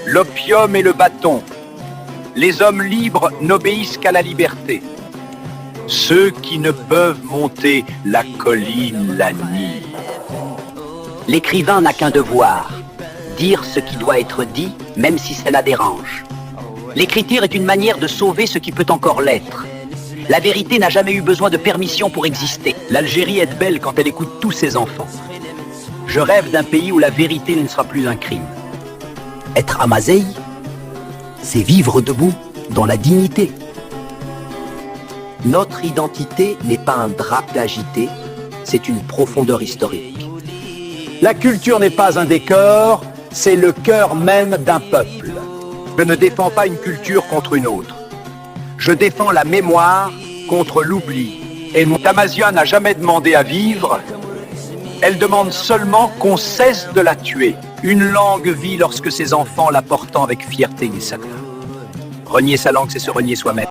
L'opium et le bâton. Les hommes libres n'obéissent qu'à la liberté. Ceux qui ne peuvent monter la colline la nient. L'écrivain n'a qu'un devoir, dire ce qui doit être dit, même si cela dérange. L'écriture est une manière de sauver ce qui peut encore l'être. La vérité n'a jamais eu besoin de permission pour exister. L'Algérie est belle quand elle écoute tous ses enfants. Je rêve d'un pays où la vérité ne sera plus un crime. Être Amazigh, c'est vivre debout dans la dignité. Notre identité n'est pas un drapeau agité, c'est une profondeur historique. La culture n'est pas un décor, c'est le cœur même d'un peuple. Je ne défends pas une culture contre une autre. Je défends la mémoire contre l'oubli. Et Tamasia n'a jamais demandé à vivre, elle demande seulement qu'on cesse de la tuer. Une langue vit lorsque ses enfants la portent avec fierté et sacre. Renier sa langue, c'est se renier soi-même.